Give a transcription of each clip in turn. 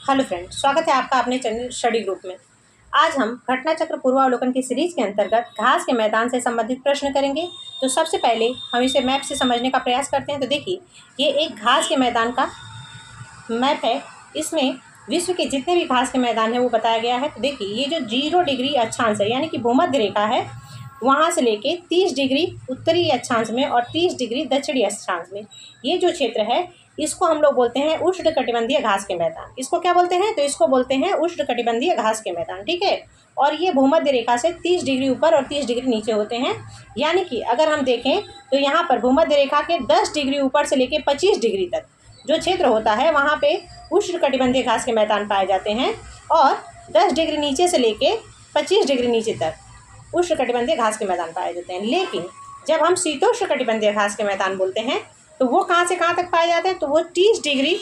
Hello friend, स्वागत है आपका अपने चैनल स्टडी ग्रुप में। आज हम घटना चक्र पूर्वावलोकन की सीरीज के अंतर्गत घास के मैदान से संबंधित प्रश्न करेंगे। तो सबसे पहले हम इसे मैप से समझने का प्रयास करते हैं। तो देखिए, ये एक घास के मैदान का मैप है। इसमें विश्व के जितने भी घास के मैदान हैं वो बताया गया है। तो देखिए, ये जो 0 डिग्री अक्षांश है यानी कि भूमध्य रेखा है, वहाँ से लेके 30 डिग्री उत्तरी अक्षांश में और 30 डिग्री दक्षिणी अक्षांश में ये जो क्षेत्र है, इसको हम लोग बोलते हैं उष्णकटिबंधीय घास के मैदान। इसको क्या बोलते हैं? तो इसको बोलते हैं उष्णकटिबंधीय घास के मैदान। ठीक है। और ये भूमध्य रेखा से 30 डिग्री ऊपर और 30 डिग्री नीचे होते हैं। यानी कि अगर हम देखें तो यहाँ पर भूमध्य रेखा के 10 डिग्री ऊपर से लेकर 25 डिग्री तक जो क्षेत्र होता है, वहाँ पे उष्णकटिबंधीय घास के मैदान पाए जाते हैं। और 10 डिग्री नीचे से लेके 25 डिग्री नीचे तक उष्णकटिबंधीय घास के मैदान पाए जाते हैं। लेकिन जब हम शीतोष्णकटिबंधीय घास के मैदान बोलते हैं तो वो कहाँ से कहाँ तक पाए जाते हैं? तो वो 30 डिग्री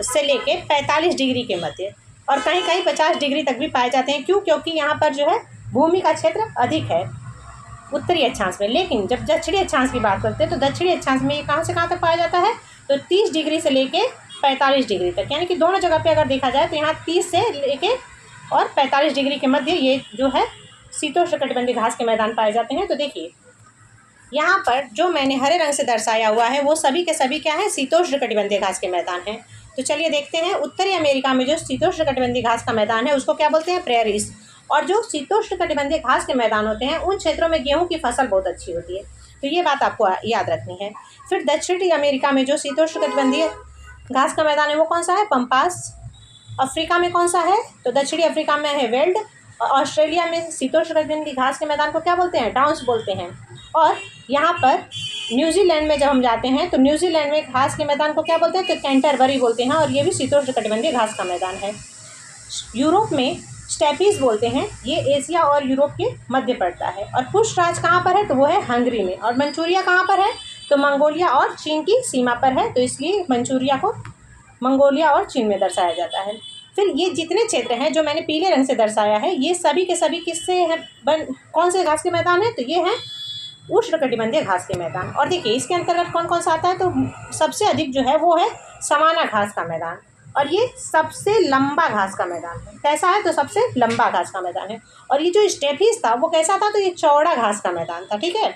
से लेके 45 डिग्री के मध्य और कहीं कहीं 50 डिग्री तक भी पाए जाते हैं। क्यों? क्योंकि यहाँ पर जो है भूमि का क्षेत्र अधिक है उत्तरी अक्षांश में। लेकिन जब दक्षिणी अक्षांश की बात करते हैं तो दक्षिणी अक्षांश में ये कहाँ से कहाँ तक पाया जाता है? तो 30 डिग्री से लेके 45 डिग्री तक, यानी कि दोनों जगह पे अगर देखा जाए तो यहाँ 30 से लेके और 45 डिग्री के मध्य ये जो है शीतोष्णकटिबंधीय घास के मैदान पाए जाते हैं। तो देखिए, यहाँ पर जो मैंने हरे रंग से दर्शाया हुआ है वो सभी के सभी क्या है? शीतोष्णकटिबंधीय घास के मैदान हैं। तो चलिए देखते हैं, उत्तरी अमेरिका में जो शीतोष्णकटिबंधीय घास का मैदान है उसको क्या बोलते हैं? प्रेरीज। और जो शीतोष्णकटिबंधीय घास के मैदान होते हैं उन क्षेत्रों में गेहूं की फसल बहुत अच्छी होती है। तो ये बात आपको याद रखनी है। फिर दक्षिणी अमेरिका में जो शीतोष्णकटिबंधीय घास का मैदान है वो कौन सा है? पम्पास। अफ्रीका में कौन सा है? तो दक्षिणी अफ्रीका में है वेल्ड। ऑस्ट्रेलिया में शीतोष्णकटिबंधीय घास के मैदान को क्या बोलते हैं? डाउन्स बोलते हैं। और यहाँ पर न्यूजीलैंड में जब हम जाते हैं तो न्यूजीलैंड में घास के मैदान को क्या बोलते हैं? तो कैंटरबरी बोलते हैं। और ये भी शीतोष्णकटिबंधीय घास का मैदान है। यूरोप में स्टेपीज बोलते हैं। ये एशिया और यूरोप के मध्य पड़ता है। और पुष्ट राज कहाँ पर है? तो वो है हंगरी में। और मंचूरिया कहाँ पर है? तो मंगोलिया और चीन की सीमा पर है। तो इसलिए मंचूरिया को मंगोलिया और चीन में दर्शाया जाता है। फिर ये जितने क्षेत्र हैं जो मैंने पीले रंग से दर्शाया है, ये सभी के सभी किससे हैं? कौन से घास के मैदान है? तो ये हैं उष्णकटिबंधीय घास के मैदान। और देखिए, इसके अंतर्गत कौन कौन सा आता है? तो सबसे अधिक जो है वो है सवाना घास का मैदान। और ये सबसे लंबा घास का मैदान है। कैसा है? तो सबसे लंबा घास का मैदान है। और ये जो स्टेपीज था वो कैसा था? तो ये चौड़ा घास का मैदान था। ठीक है।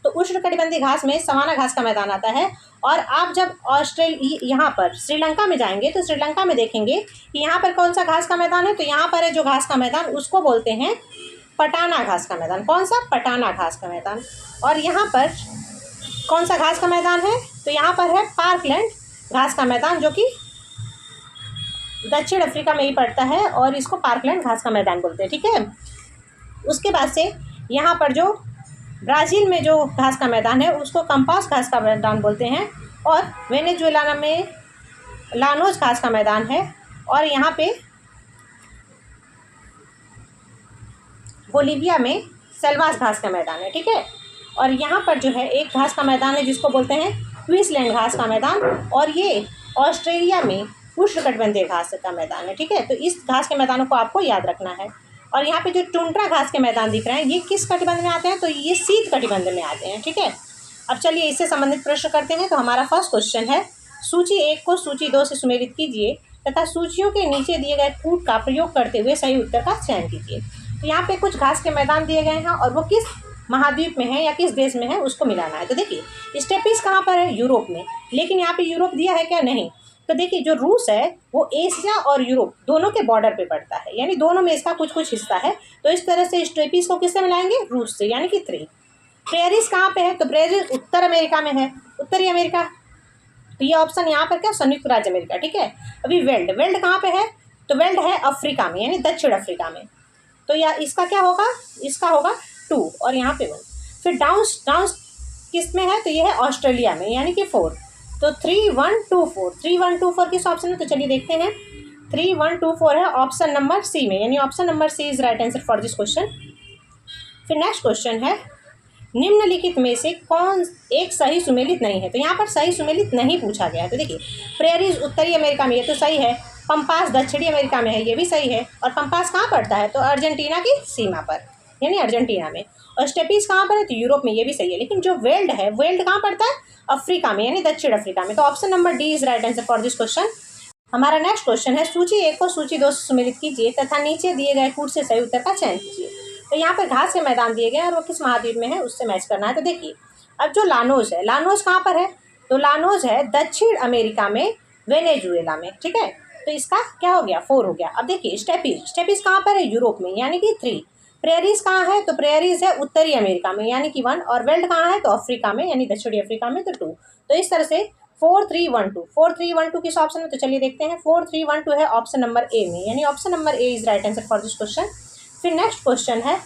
तो उष्णकटिबंधीय घास में सवाना घास का मैदान आता है। और आप जब यहाँ पर श्रीलंका में जाएंगे तो श्रीलंका में देखेंगे कि यहाँ पर कौन सा घास का मैदान है? तो यहाँ पर है जो घास का मैदान, उसको बोलते हैं पटाना घास का मैदान। कौन सा? पटाना घास का मैदान। और यहाँ पर कौन सा घास का मैदान है? तो यहाँ पर है पार्कलैंड घास का मैदान, जो कि दक्षिण अफ्रीका में ही पड़ता है और इसको पार्कलैंड घास का मैदान बोलते हैं। ठीक है। उसके बाद से यहाँ पर जो ब्राज़ील में जो घास का मैदान है उसको कंपास घास का मैदान बोलते हैं। और वेनेजुएला में लानोज घास का मैदान है। और यहाँ पे बोलीविया में सेल्वास घास का मैदान है। ठीक है। और यहाँ पर जो है एक घास का मैदान है जिसको बोलते हैं क्वींसलैंड घास का मैदान। और ये ऑस्ट्रेलिया में उष्णकटिबंधीय घास का मैदान है। ठीक है। तो इस घास के मैदानों को आपको याद रखना है। और यहाँ पे जो टुंड्रा घास के मैदान दिख रहे हैं ये किस कटिबंध में आते हैं? तो ये शीत कटिबंध में आते हैं। ठीक है। अब चलिए इससे संबंधित प्रश्न करते हैं। तो हमारा फर्स्ट क्वेश्चन है, सूची 1 को सूची 2 से सुमेलित कीजिए तथा सूचियों के नीचे दिए गए कूट का प्रयोग करते हुए सही उत्तर का चयन कीजिए। तो यहाँ पे कुछ घास के मैदान दिए गए हैं और वो किस महाद्वीप में है या किस देश में है उसको मिलाना है। तो देखिए, स्टेपीज कहाँ पर है? यूरोप में। लेकिन यहाँ पे यूरोप दिया है क्या? नहीं। तो देखिए, जो रूस है वो एशिया और यूरोप दोनों के बॉर्डर पे पड़ता है, यानी दोनों में इसका कुछ कुछ हिस्सा है। तो इस तरह से स्टेपीज को किससे मिलाएंगे? रूस से, यानी कि 3। प्रेरीज कहाँ पे है? तो प्रेरीज उत्तर अमेरिका में है, उत्तरी अमेरिका। तो ये ऑप्शन यहाँ पर क्या? संयुक्त राज्य अमेरिका। ठीक है। अभी वेल्ड कहाँ पे है? तो वेल्ड है अफ्रीका में, यानी दक्षिण अफ्रीका में। तो या इसका क्या होगा? इसका होगा 2 और यहाँ पे 1। फिर डाउन्स किस में है? तो ये है ऑस्ट्रेलिया में, यानी कि 4। तो 3, 1, 2, 4। 3, 1, 2, 4 किस ऑप्शन में? तो चलिए देखते हैं। 3, 1, 2, 4 है ऑप्शन नंबर सी में, यानी option number C is right answer for this question. फिर नेक्स्ट क्वेश्चन है, निम्नलिखित में से कौन एक सही सुमेलित नहीं है? तो यहाँ पर सही सुमेलित नहीं पूछा गया है। तो देखिए, प्रेरीज उत्तरी अमेरिका में, ये तो सही है। पम्पास दक्षिणी अमेरिका में है, ये भी सही है। और पम्पास कहाँ पड़ता है? तो अर्जेंटीना की सीमा पर, यानी अर्जेंटीना में। और स्टेपीज कहाँ पर है? तो यूरोप में, ये भी सही है। लेकिन जो वेल्ड है, वेल्ड कहाँ पड़ता है? अफ्रीका में, यानी दक्षिण अफ्रीका में। तो option number D is right answer for this question. हमारा नेक्स्ट क्वेश्चन है, सूची 1 को सूची 2 से सुमेलित कीजिए तथा नीचे दिए गए कूट से सही उत्तर का चयन कीजिए। तो यहाँ पर घास के मैदान दिए गए हैं और वो किस महाद्वीप में है उससे मैच करना है। तो देखिए, अब जो लानोज है, लानोज कहाँ पर है? तो लानोज है दक्षिण अमेरिका में, वेनेजुएला में। ठीक है, तो इसका क्या हो गया? 4 हो गया। अब देखिए स्टेपीज, स्टेपीज कहाँ पर है? यूरोप में, यानी कि 3। प्रेरीज कहाँ है? तो प्रेरीज है उत्तरी अमेरिका में, यानी कि 1। और वेल्ड कहाँ है? तो अफ्रीका में, यानी दक्षिणी अफ्रीका में, तो 2। तो इस तरह से 4 3 1 2, 4 3 1 2 किस ऑप्शन में? तो चलिए देखते हैं। 4 3 1 2 है ऑप्शन नंबर ए में, यानी option number A is right answer for this question. फिर नेक्स्ट क्वेश्चन है,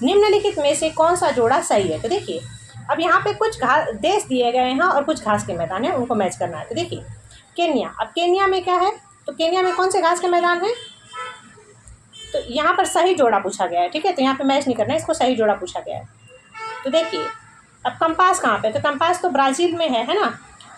निम्नलिखित में से कौन सा जोड़ा सही है? तो देखिए, अब यहाँ पे कुछ देश दिए गए हैं और कुछ घास के मैदान है, उनको मैच करना है। तो देखिए केन्या, अब केन्या में क्या है? तो केन्या में कौन से घास के मैदान है? तो यहाँ पर सही जोड़ा पूछा गया है। ठीक है, तो यहाँ पे मैच नहीं करना है, इसको सही जोड़ा पूछा गया है। तो देखिए, अब कंपास कहाँ पे? तो कंपास तो ब्राज़ील में है ना?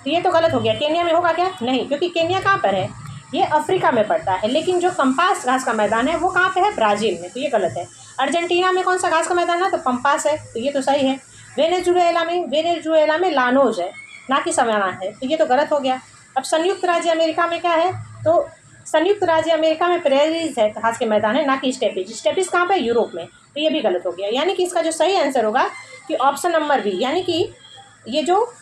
तो ये तो गलत हो गया। केन्या में होगा क्या? नहीं, क्योंकि केन्या कहाँ पर है? ये अफ्रीका में पड़ता है। लेकिन जो कंपास घास का मैदान है वो कहाँ पे है? ब्राज़ील में, तो ये गलत है। अर्जेंटीना में कौन सा घास का मैदान है? तो पंपास है, तो ये तो सही है। वेनेजुएला में लानोज है, ना कि सवाना है, तो ये तो गलत हो गया। अब संयुक्त राज्य अमेरिका में क्या है? तो संयुक्त राज्य अमेरिका में प्रेरीज है, घास के मैदान है, ना कि स्टेपीज। स्टेपीज कहाँ पे? यूरोप में, तो ये भी गलत हो गया। यानी कि इसका जो सही आंसर होगा कि ऑप्शन नंबर बी, यानी कि ये जो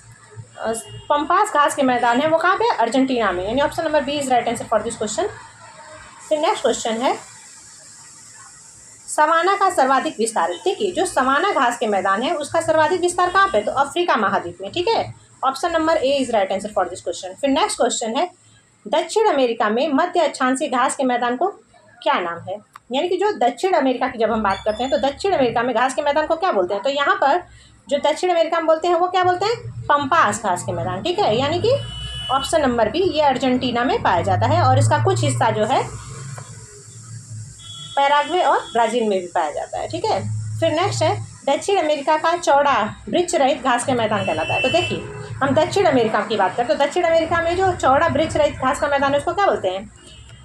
पंपास घास के मैदान है वो कहाँ पे? अर्जेंटीना में, यानी option number B is right answer for this question. फिर नेक्स्ट क्वेश्चन है, सवाना का सर्वाधिक विस्तार। देखिए, जो सवाना घास के मैदान है उसका सर्वाधिक विस्तार कहाँ पे? तो अफ्रीका महाद्वीप में। ठीक है, option number A is right answer for this question. फिर नेक्स्ट क्वेश्चन है, दक्षिण अमेरिका में मध्य अक्षांशीय घास के मैदान को क्या नाम है? यानी कि जो दक्षिण अमेरिका की जब हम बात करते हैं तो दक्षिण अमेरिका में घास के मैदान को क्या बोलते हैं? तो यहाँ पर जो दक्षिण अमेरिका में बोलते हैं वो क्या बोलते हैं? पंपास घास के मैदान। ठीक है, यानी कि ऑप्शन नंबर बी, ये अर्जेंटीना में पाया जाता है और इसका कुछ हिस्सा जो है पैराग्वे और ब्राज़ील में भी पाया जाता है। ठीक है, फिर नेक्स्ट है, दक्षिण अमेरिका का चौड़ा वृक्ष रहित घास के मैदान कहलाता है। तो देखिए, हम दक्षिण अमेरिका की बात करें तो दक्षिण अमेरिका में जो चौड़ा वृक्ष रहित घास का मैदान है उसको क्या बोलते हैं?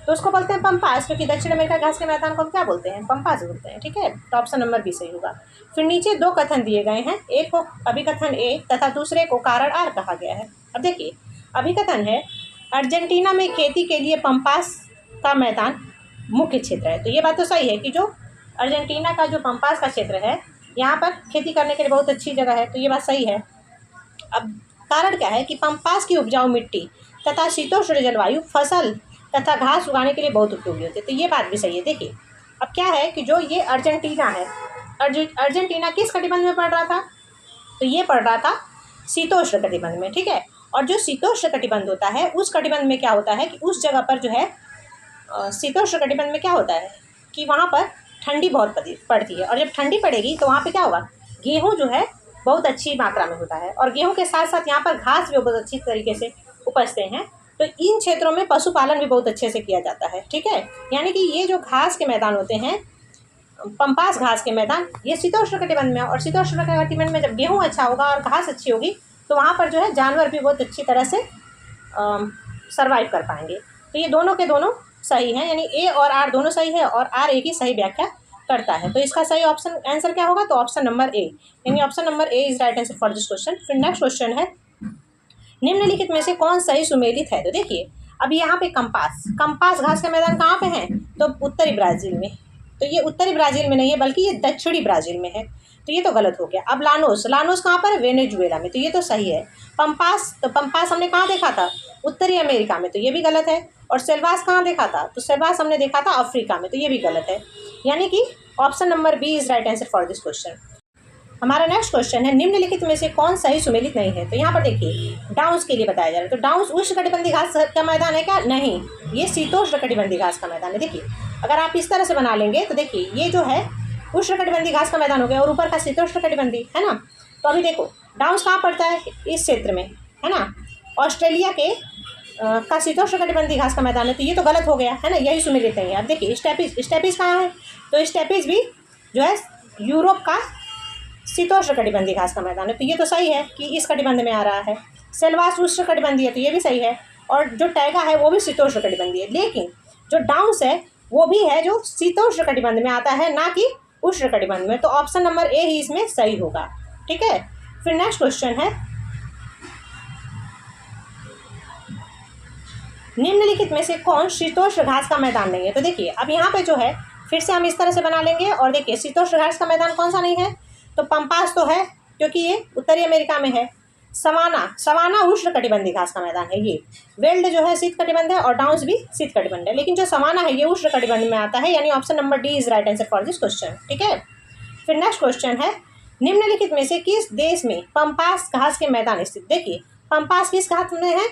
तो उसको बोलते हैं पंपास, क्योंकि दक्षिण अमेरिका घास के मैदान को क्या बोलते हैं? पंपास बोलते हैं। ठीक है, तो ऑप्शन नंबर बी सही होगा। फिर नीचे 2 कथन दिए गए हैं, एक को अभिकथन ए तथा दूसरे को कारण आर कहा गया है। अब देखिए, अभिकथन है, अर्जेंटीना में खेती के लिए पंपास का मैदान मुख्य क्षेत्र है। तो ये बात तो सही है कि जो अर्जेंटीना का जो पंपास का क्षेत्र है यहाँ पर खेती करने के लिए बहुत अच्छी जगह है, तो ये बात सही है। अब कारण क्या है कि पंपास की उपजाऊ मिट्टी तथा शीतोष्ण जलवायु फसल तथा घास उगाने के लिए बहुत उपयोगी होती है, तो ये बात भी सही है। देखिए, अब क्या है कि जो ये अर्जेंटीना है, अर्जेंटीना किस कटिबंध में पड़ रहा था? तो ये पड़ रहा था शीतोष्ण कटिबंध में। ठीक है, और जो शीतोष्ण कटिबंध होता है उस कटिबंध में क्या होता है कि उस जगह पर जो है शीतोष्ण कटिबंध में क्या होता है कि वहाँ पर ठंडी बहुत पड़ती है, और जब ठंडी पड़ेगी तो वहाँ पे क्या होगा? गेहूँ जो है बहुत अच्छी मात्रा में होता है, और गेहूँ के साथ साथ यहाँ पर घास भी बहुत अच्छी तरीके से उपजते हैं। तो इन क्षेत्रों में पशुपालन भी बहुत अच्छे से किया जाता है। ठीक है, यानी कि ये जो घास के मैदान होते हैं, पंपास घास के मैदान, ये शीतोष्ण कटिबंध में, और शीतोष्ण कटिबंध में जब गेहूँ अच्छा होगा और घास अच्छी होगी तो वहाँ पर जो है जानवर भी बहुत अच्छी तरह से सर्वाइव कर पाएंगे। तो ये दोनों के दोनों सही है, यानी ए और आर दोनों सही है और आर ए की सही व्याख्या करता है। तो इसका सही ऑप्शन आंसर क्या होगा? तो ऑप्शन नंबर ए, यानी option number A is right answer for this question. फिर नेक्स्ट क्वेश्चन है, निम्नलिखित में से कौन सही सुमेलित है? तो देखिए, अब यहाँ पे कंपास घास का मैदान कहाँ पे है? तो उत्तरी ब्राज़ील में। तो ये उत्तरी ब्राज़ील में नहीं है बल्कि ये दक्षिणी ब्राज़ील में है, तो ये तो गलत हो गया। अब लानोस कहाँ पर है? वेनेजुएला में, तो ये तो सही है। पंपास हमने कहाँ देखा था? उत्तरी अमेरिका में, तो ये भी गलत है। और सेल्वास कहाँ देखा था? तो सेल्वास हमने देखा था अफ्रीका में, तो ये भी गलत है। यानी कि option number B is right answer for this question. हमारा नेक्स्ट क्वेश्चन है, निम्नलिखित में से कौन सही सुमेलित नहीं है? तो यहाँ पर देखिए, डाउन्स के लिए बताया जा रहा है। तो डाउन्स उष्णकटिबंधीय घास का मैदान है क्या? नहीं, ये शीतोष्णकटिबंधीय घास का मैदान है। देखिए, अगर आप इस तरह से बना लेंगे तो देखिए, ये जो है उष्णकटिबंधीय घास का मैदान हो गया और ऊपर का शीतोष्णकटिबंधीय है ना। तो अभी देखो, डाउन्स कहाँ पड़ता है? इस क्षेत्र में है ना, ऑस्ट्रेलिया के का शीतोष्णकटिबंधीय घास का मैदान है, तो ये तो गलत हो गया है ना, यही सुमेलित नहीं है। अब देखिए, स्टेपीज कहाँ है? तो स्टेपीज भी जो है यूरोप का शीतोष्णकटिबंधीय घास का मैदान है, तो ये तो सही है कि इस कटिबंध में आ रहा है। सेल्वास उष्णकटिबंधीय है, तो ये भी सही है। और जो टैगा है वो भी शीतोष्णकटिबंधीय है, लेकिन जो डाउन्स है वो भी है जो शीतोष्णकटिबंध में आता है, ना कि उष्णकटिबंध में। तो ऑप्शन नंबर ए ही इसमें सही होगा। ठीक है, फिर नेक्स्ट क्वेश्चन है, निम्नलिखित में से कौन शीतोष्ण घास का मैदान नहीं है? तो देखिए अब यहाँ पे जो है फिर से हम इस तरह से बना लेंगे और देखिए शीतोष्ण घास का मैदान कौन सा नहीं है? तो पंपास तो है क्योंकि ये उत्तरी अमेरिका में है। सवाना उष्ण कटिबंधीय घास का मैदान है ये। वेल्ड जो है शीत कटिबंध है और डाउन्स भी शीत कटिबंध है, लेकिन जो सवाना है ये उष्ण कटिबंध में आता है, यानी option number D is right answer for this question. ठीक है, फिर नेक्स्ट क्वेश्चन है निम्नलिखित में से किस देश में पंपास घास के मैदान स्थित? देखिए पंपास किस घास में है,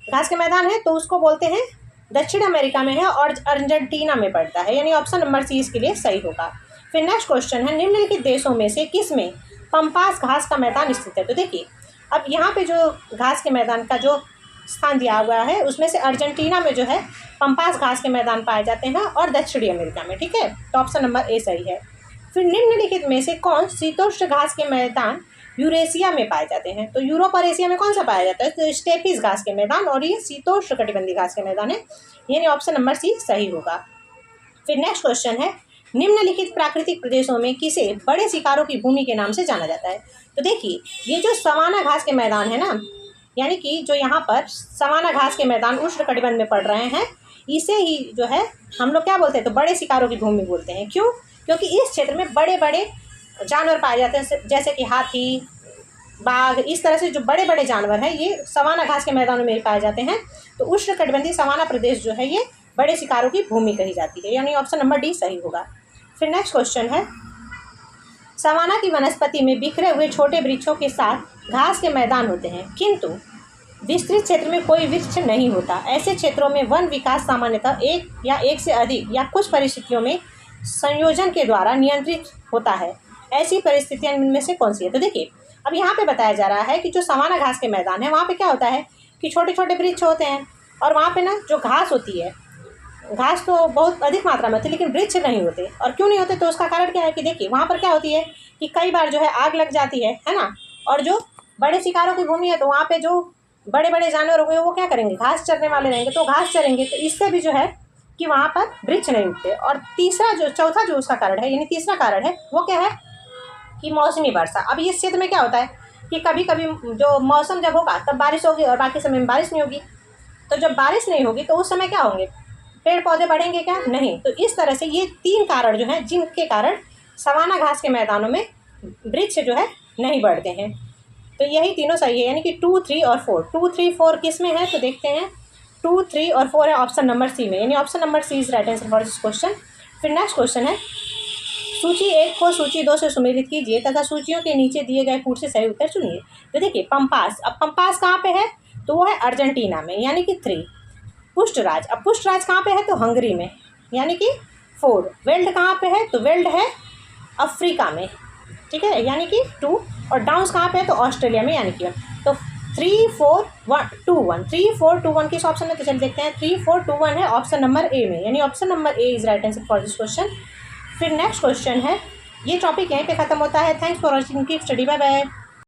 घास के मैदान है, तो उसको बोलते हैं दक्षिण अमेरिका में है और अर्जेंटीना में पड़ता है, यानी ऑप्शन नंबर सी इसके लिए सही होगा। फिर नेक्स्ट क्वेश्चन है निम्नलिखित देशों में से किस में पंपास घास का मैदान स्थित है? तो देखिए अब यहाँ पे जो घास के मैदान का जो स्थान दिया हुआ है उसमें से अर्जेंटीना में जो है पंपास घास के मैदान पाए जाते हैं और दक्षिणी अमेरिका में। ठीक है, तो ऑप्शन नंबर ए सही है। फिर निम्नलिखित में से कौन शीतोष्ण घास के मैदान यूरेशिया में पाए जाते हैं? तो यूरोप और एशिया में कौन सा पाया जाता है? तो स्टेपीज घास के मैदान, और ये शीतोष्ण कटिबंधीय घास के मैदान है, यानी ऑप्शन नंबर सी सही होगा। फिर नेक्स्ट क्वेश्चन है निम्नलिखित प्राकृतिक प्रदेशों में किसे बड़े शिकारों की भूमि के नाम से जाना जाता है? तो देखिए ये जो सवाना घास के मैदान है ना, यानी कि जो यहाँ पर सवाना घास के मैदान उष्ण कटिबंध में पड़ रहे हैं, इसे ही जो है हम लोग क्या बोलते हैं? तो बड़े शिकारों की भूमि बोलते हैं। क्यों? क्योंकि इस क्षेत्र में बड़े बड़े जानवर पाए जाते हैं, जैसे कि हाथी, बाघ, इस तरह से जो बड़े बड़े जानवर हैं ये सवाना घास के मैदानों में पाए जाते हैं। तो उष्ण कटिबंधीय सवाना प्रदेश जो है ये बड़े शिकारों की भूमि कही जाती है, यानी ऑप्शन नंबर डी सही होगा। फिर नेक्स्ट क्वेश्चन है सवाना की वनस्पति में बिखरे हुए छोटे वृक्षों के साथ घास के मैदान होते हैं, किंतु विस्तृत क्षेत्र में कोई वृक्ष नहीं होता। ऐसे क्षेत्रों में वन विकास सामान्यतः एक या एक से अधिक या कुछ परिस्थितियों में संयोजन के द्वारा नियंत्रित होता है। ऐसी परिस्थितियां इनमें से कौन सी है? तो देखिए अब यहाँ पे बताया जा रहा है कि जो सवाना घास के मैदान है वहाँ पे क्या होता है कि छोटे छोटे वृक्ष होते हैं, और वहाँ पे ना जो घास होती है, घास तो बहुत अधिक मात्रा में होती है लेकिन वृक्ष नहीं होते। और क्यों नहीं होते? तो उसका कारण क्या है कि देखिए वहाँ पर क्या होती है कि कई बार जो है आग लग जाती है ना, और जो बड़े शिकारों की भूमि है तो वहाँ पे जो बड़े बड़े जानवर हो गए वो क्या करेंगे? घास चरने वाले रहेंगे, तो घास चरेंगे, तो इससे भी जो है कि वहाँ पर वृक्ष नहीं उगते। और चौथा जो उसका कारण है, यानी तीसरा कारण है, वो क्या है कि मौसमी वर्षा। अब इस क्षेत्र में क्या होता है कि कभी कभी जो मौसम जब होगा तब बारिश होगी और बाकी समय में बारिश नहीं होगी। तो जब बारिश नहीं होगी तो उस समय क्या होंगे? पेड़ पौधे बढ़ेंगे क्या? नहीं। तो इस तरह से ये तीन कारण जो हैं जिनके कारण सवाना घास के मैदानों में वृक्ष जो है नहीं बढ़ते हैं। तो यही तीनों सही है, यानी कि 2, 3 और 4। 2, 3, 4 किस में है? तो देखते हैं 2, 3 और 4 है ऑप्शन नंबर सी में, यानी option number C is right answer for this question. फिर नेक्स्ट क्वेश्चन है सूची 1 को सूची 2 से सुमेलित कीजिए तथा सूचियों के नीचे दिए गए कूट से सही उत्तर चुनिए। तो देखिए पंपास, अब पंपास कहाँ पे है? तो वो है अर्जेंटीना में, यानी कि 3। पुष्टराज, अब पुष्टराज कहाँ पे है? तो हंगरी में, यानी कि 4। वेल्ड कहाँ पे है? तो वेल्ड है अफ्रीका में, ठीक है, यानी कि 2। और डाउन्स कहाँ पे है? तो ऑस्ट्रेलिया में, यानी कि 1। तो 3, 4, 2, 1, 3, 4, 2, 1 किस ऑप्शन में? तो चलिए देखते हैं 3, 4, 2, 1 है ऑप्शन नंबर ए में, यानी option number A is right answer for this question. फिर नेक्स्ट क्वेश्चन है, ये टॉपिक यहीं पे खत्म होता है। Thanks for watching, keep study, bye bye.